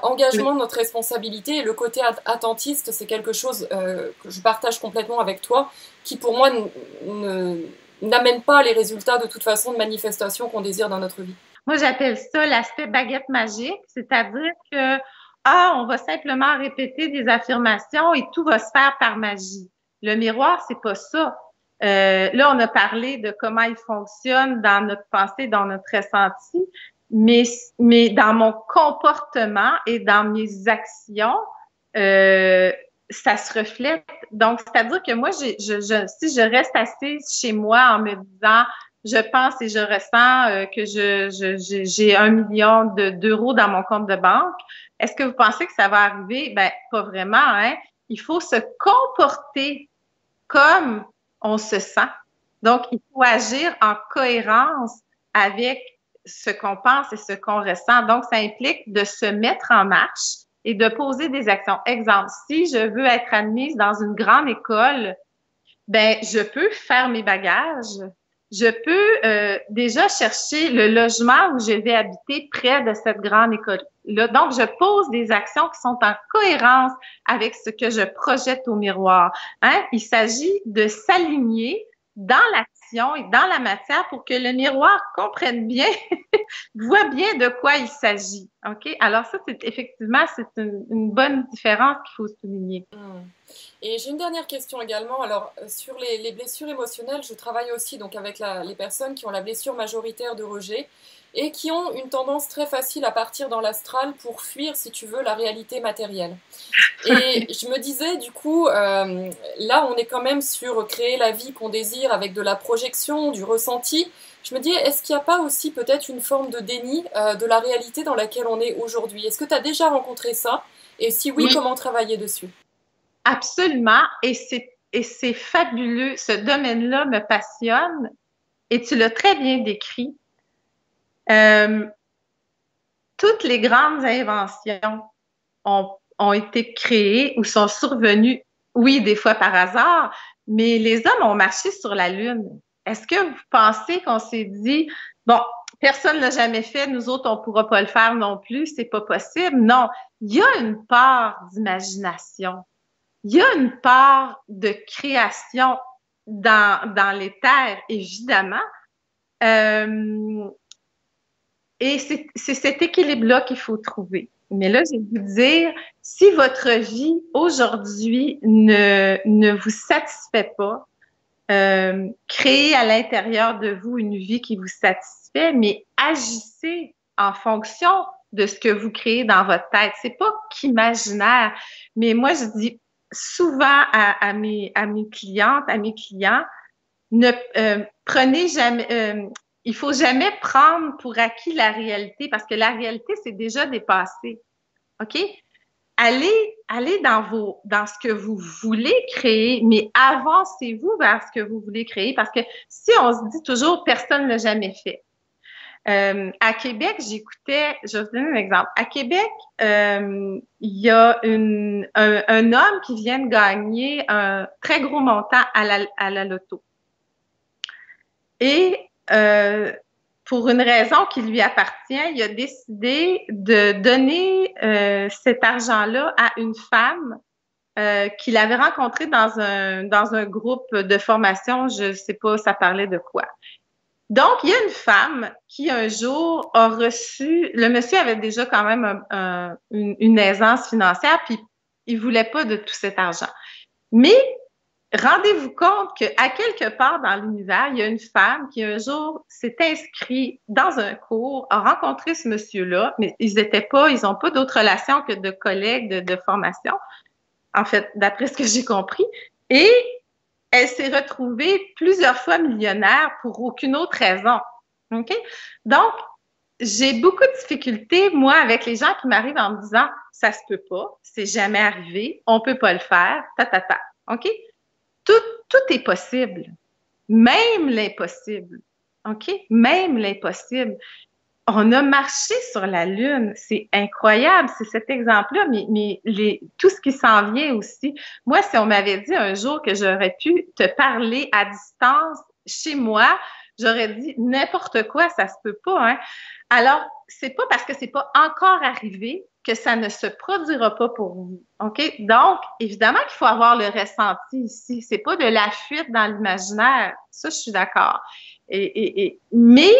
engagement de notre responsabilité et le côté attentiste, c'est quelque chose que je partage complètement avec toi, qui pour moi n'amène pas les résultats de toute façon de manifestation qu'on désire dans notre vie. Moi, j'appelle ça l'aspect baguette magique, c'est-à-dire que on va simplement répéter des affirmations et tout va se faire par magie. Le miroir, c'est pas ça. Là, on a parlé de comment il fonctionne dans notre pensée, dans notre ressenti, mais dans mon comportement et dans mes actions, ça se reflète. Donc, c'est-à-dire que moi, si je reste assise chez moi en me disant, je pense et je ressens que j'ai 1 million d'euros dans mon compte de banque, est-ce que vous pensez que ça va arriver? Ben, pas vraiment, hein? Il faut se comporter comme on se sent. Donc, il faut agir en cohérence avec ce qu'on pense et ce qu'on ressent. Donc, ça implique de se mettre en marche et de poser des actions. Exemple, si je veux être admise dans une grande école, ben, je peux faire mes bagages. Je peux déjà chercher le logement où je vais habiter près de cette grande école-là. Donc, je pose des actions qui sont en cohérence avec ce que je projette au miroir. Hein? Il s'agit de s'aligner dans l'action et dans la matière pour que le miroir comprenne bien, voit bien de quoi il s'agit. OK? Alors ça, c'est une bonne différence qu'il faut souligner. Et j'ai une dernière question également. Alors, sur les blessures émotionnelles, je travaille aussi donc avec les personnes qui ont la blessure majoritaire de rejet et qui ont une tendance très facile à partir dans l'astral pour fuir, si tu veux, la réalité matérielle. Et je me disais, du coup, là, on est quand même sur créer la vie qu'on désire avec de la projection, du ressenti. Je me dis, est-ce qu'il n'y a pas aussi peut-être une forme de déni de la réalité dans laquelle on est aujourd'hui? Est-ce que tu as déjà rencontré ça? Et si oui, comment travailler dessus? Absolument. Et c'est fabuleux. Ce domaine-là me passionne. Et tu l'as très bien décrit. Toutes les grandes inventions ont été créées ou sont survenues, oui, des fois par hasard, mais les hommes ont marché sur la Lune. Est-ce que vous pensez qu'on s'est dit, bon, personne ne l'a jamais fait, nous autres, on ne pourra pas le faire non plus, c'est pas possible? Non. Il y a une part d'imagination. Il y a une part de création dans l'éther, évidemment. Et c'est cet équilibre-là qu'il faut trouver. Mais là, je vais vous dire, si votre vie aujourd'hui ne vous satisfait pas, créez à l'intérieur de vous une vie qui vous satisfait, mais agissez en fonction de ce que vous créez dans votre tête. C'est pas qu'imaginaire, mais moi, je dis souvent à mes clientes, à mes clients, ne prenez jamais, il faut jamais prendre pour acquis la réalité parce que la réalité, c'est déjà dépassé. OK? Allez dans ce que vous voulez créer, mais avancez-vous vers ce que vous voulez créer parce que si on se dit toujours personne ne l'a jamais fait. À Québec, je vais vous donner un exemple. À Québec, il y a un homme qui vient de gagner un très gros montant à la loto. Et pour une raison qui lui appartient, il a décidé de donner cet argent-là à une femme qu'il avait rencontrée dans un groupe de formation. Je sais pas, ça parlait de quoi. Donc, il y a une femme qui, un jour, a reçu... Le monsieur avait déjà quand même une aisance financière, puis il voulait pas de tout cet argent. Mais rendez-vous compte qu'à quelque part dans l'univers, il y a une femme qui, un jour, s'est inscrite dans un cours, a rencontré ce monsieur-là, mais ils n'ont pas d'autre relation que de collègues de formation, en fait, d'après ce que j'ai compris. Et elle s'est retrouvée plusieurs fois millionnaire pour aucune autre raison. OK? Donc, j'ai beaucoup de difficultés, moi, avec les gens qui m'arrivent en me disant « ça se peut pas, c'est jamais arrivé, on peut pas le faire, ta. » OK? Tout est possible, même l'impossible. OK? Même l'impossible. On a marché sur la Lune, c'est incroyable, c'est cet exemple-là, mais tout ce qui s'en vient aussi. Moi, si on m'avait dit un jour que j'aurais pu te parler à distance chez moi, j'aurais dit n'importe quoi, ça se peut pas, hein. Alors, c'est pas parce que c'est pas encore arrivé que ça ne se produira pas pour vous. OK? Donc, évidemment qu'il faut avoir le ressenti ici. C'est pas de la fuite dans l'imaginaire. Ça, je suis d'accord. Mais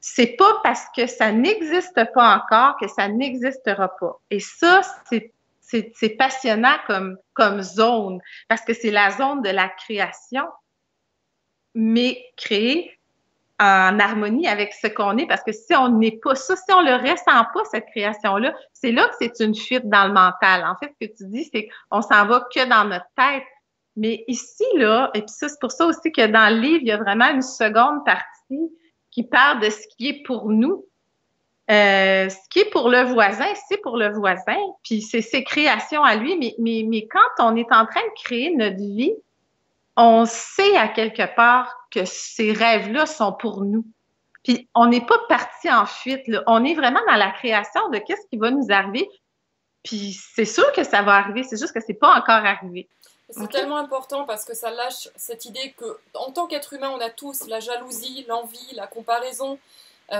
c'est pas parce que ça n'existe pas encore que ça n'existera pas. Et ça, c'est passionnant comme zone, parce que c'est la zone de la création, mais créée en harmonie avec ce qu'on est, parce que si on n'est pas ça, si on le ressent pas, cette création-là, c'est là que c'est une fuite dans le mental. En fait, ce que tu dis, c'est qu'on s'en va que dans notre tête. Mais ici, là, et puis ça, c'est pour ça aussi que dans le livre, il y a vraiment une seconde partie qui parle de ce qui est pour nous. Ce qui est pour le voisin, c'est pour le voisin, puis c'est ses créations à lui. Mais quand on est en train de créer notre vie, on sait à quelque part que ces rêves-là sont pour nous. Puis on n'est pas parti en fuite, là. On est vraiment dans la création de qu'est-ce qui va nous arriver. Puis c'est sûr que ça va arriver, c'est juste que c'est pas encore arrivé. C'est tellement important parce que ça lâche cette idée que, en tant qu'être humain, on a tous la jalousie, l'envie, la comparaison.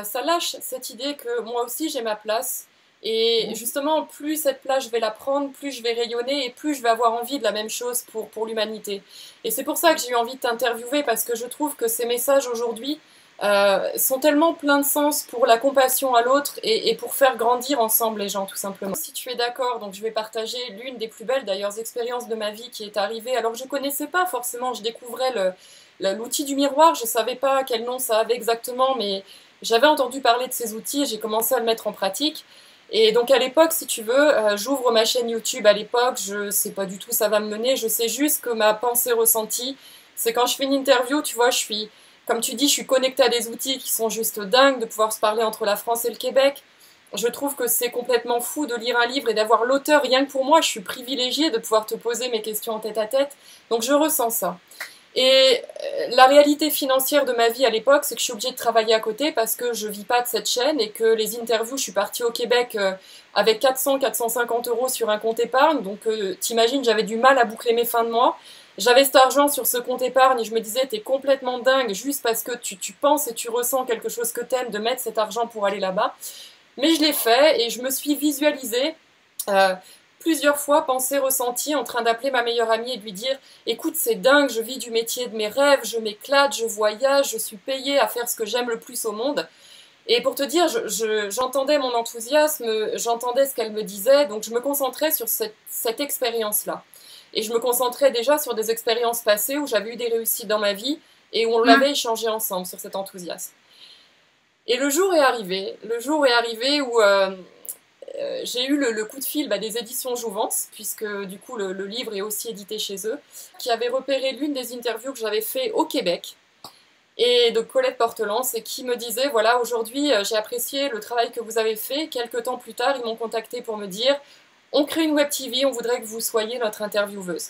Ça lâche cette idée que moi aussi j'ai ma place. Et justement, plus cette place je vais la prendre, plus je vais rayonner et plus je vais avoir envie de la même chose pour l'humanité. Et c'est pour ça que j'ai eu envie de t'interviewer parce que je trouve que ces messages aujourd'hui sont tellement pleins de sens pour la compassion à l'autre et pour faire grandir ensemble les gens, tout simplement. Si tu es d'accord, donc je vais partager l'une des plus belles d'ailleurs expériences de ma vie qui est arrivée. Alors je connaissais pas forcément, je découvrais l'outil du miroir, je savais pas quel nom ça avait exactement, mais j'avais entendu parler de ces outils et j'ai commencé à le mettre en pratique. Et donc à l'époque, si tu veux, j'ouvre ma chaîne YouTube à l'époque, je sais pas du tout où ça va me mener, je sais juste que ma pensée ressentie, c'est quand je fais une interview, tu vois, comme tu dis, je suis connectée à des outils qui sont juste dingues, de pouvoir se parler entre la France et le Québec. Je trouve que c'est complètement fou de lire un livre et d'avoir l'auteur, rien que pour moi, je suis privilégiée de pouvoir te poser mes questions en tête à tête, donc je ressens ça. Et la réalité financière de ma vie à l'époque, c'est que je suis obligée de travailler à côté parce que je vis pas de cette chaîne et que les interviews, je suis partie au Québec avec 400-450 euros sur un compte épargne. Donc t'imagines, j'avais du mal à boucler mes fins de mois. J'avais cet argent sur ce compte épargne et je me disais, t'es complètement dingue juste parce que tu penses et tu ressens quelque chose que t'aimes de mettre cet argent pour aller là-bas. Mais je l'ai fait et je me suis visualisée plusieurs fois pensé, ressenti, en train d'appeler ma meilleure amie et de lui dire « Écoute, c'est dingue, je vis du métier de mes rêves, je m'éclate, je voyage, je suis payée à faire ce que j'aime le plus au monde. » Et pour te dire, j'entendais mon enthousiasme, j'entendais ce qu'elle me disait, donc je me concentrais sur cette expérience-là. Et je me concentrais déjà sur des expériences passées où j'avais eu des réussites dans ma vie et où on l'avait échangé ensemble sur cet enthousiasme. Et le jour est arrivé où j'ai eu le coup de fil des éditions Jouvence, puisque du coup le livre est aussi édité chez eux, qui avait repéré l'une des interviews que j'avais fait au Québec, et de Colette Portelance, et qui me disait, voilà, aujourd'hui j'ai apprécié le travail que vous avez fait. Quelques temps plus tard, ils m'ont contacté pour me dire, on crée une web TV, on voudrait que vous soyez notre intervieweuse.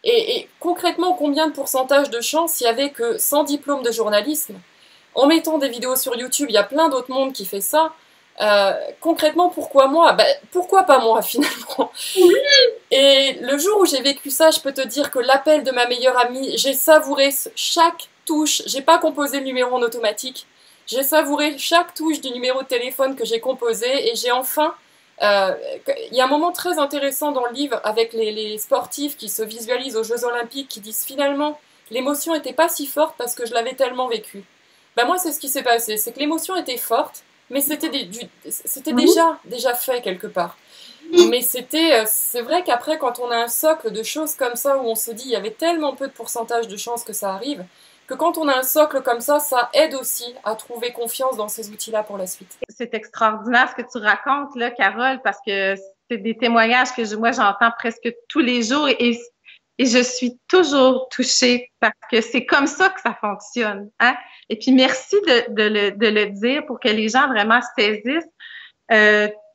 Et concrètement, combien de pourcentage de chance il y avait que sans diplôme de journalisme, en mettant des vidéos sur YouTube, il y a plein d'autres mondes qui fait ça. Concrètement, pourquoi moi? Pourquoi pas moi, finalement? Oui. Et le jour où j'ai vécu ça, je peux te dire que l'appel de ma meilleure amie, j'ai savouré chaque touche. J'ai pas composé le numéro en automatique. J'ai savouré chaque touche du numéro de téléphone que j'ai composé, et j'ai enfin... il y a un moment très intéressant dans le livre avec les sportifs qui se visualisent aux Jeux Olympiques, qui disent finalement l'émotion n'était pas si forte parce que je l'avais tellement vécue. Moi, c'est ce qui s'est passé, c'est que l'émotion était forte, mais c'était déjà fait quelque part. Mais c'est vrai qu'après, quand on a un socle de choses comme ça, où on se dit il y avait tellement peu de pourcentage de chances que ça arrive, que quand on a un socle comme ça aide aussi à trouver confiance dans ces outils-là pour la suite. C'est extraordinaire ce que tu racontes, là, Carole, parce que c'est des témoignages que moi, j'entends presque tous les jours, et je suis toujours touchée parce que c'est comme ça que ça fonctionne, hein? Et puis, merci de le dire pour que les gens vraiment saisissent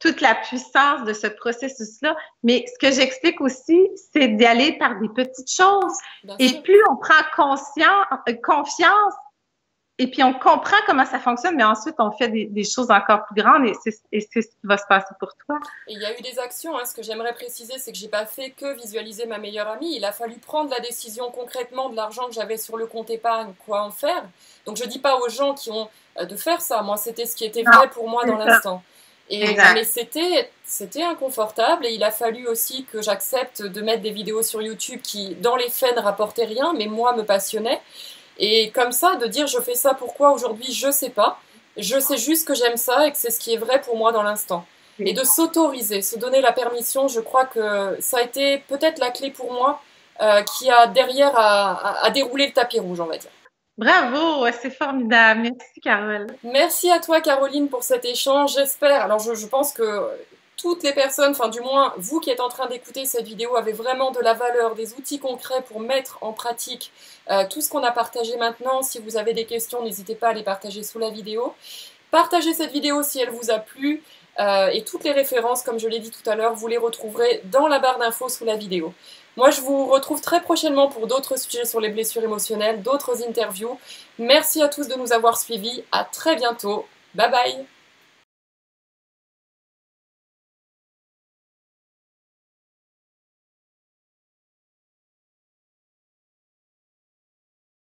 toute la puissance de ce processus-là. Mais ce que j'explique aussi, c'est d'y aller par des petites choses. Et plus on prend confiance, et puis on comprend comment ça fonctionne, mais ensuite on fait des choses encore plus grandes, et c'est ce qui va se passer pour toi. Et il y a eu des actions, hein. Ce que j'aimerais préciser, c'est que j'ai pas fait que visualiser ma meilleure amie. Il a fallu prendre la décision concrètement de l'argent que j'avais sur le compte épargne, quoi en faire. Donc je dis pas aux gens qui ont de faire ça. Moi, c'était ce qui était vrai pour moi dans l'instant. Mais c'était inconfortable, et il a fallu aussi que j'accepte de mettre des vidéos sur YouTube qui, dans les faits, ne rapportaient rien, mais moi, me passionnaient. Et comme ça, de dire je fais ça pourquoi aujourd'hui, je sais pas. Je sais juste que j'aime ça et que c'est ce qui est vrai pour moi dans l'instant. Et de s'autoriser, se donner la permission, je crois que ça a été peut-être la clé pour moi qui a derrière à dérouler le tapis rouge, on va dire. Bravo, c'est formidable. Merci, Carole. Merci à toi, Caroline, pour cet échange. J'espère, alors je pense que toutes les personnes, enfin du moins vous qui êtes en train d'écouter cette vidéo, avez vraiment de la valeur, des outils concrets pour mettre en pratique tout ce qu'on a partagé maintenant. Si vous avez des questions, n'hésitez pas à les partager sous la vidéo. Partagez cette vidéo si elle vous a plu, et toutes les références, comme je l'ai dit tout à l'heure, vous les retrouverez dans la barre d'infos sous la vidéo. Moi, je vous retrouve très prochainement pour d'autres sujets sur les blessures émotionnelles, d'autres interviews. Merci à tous de nous avoir suivis. À très bientôt. Bye bye.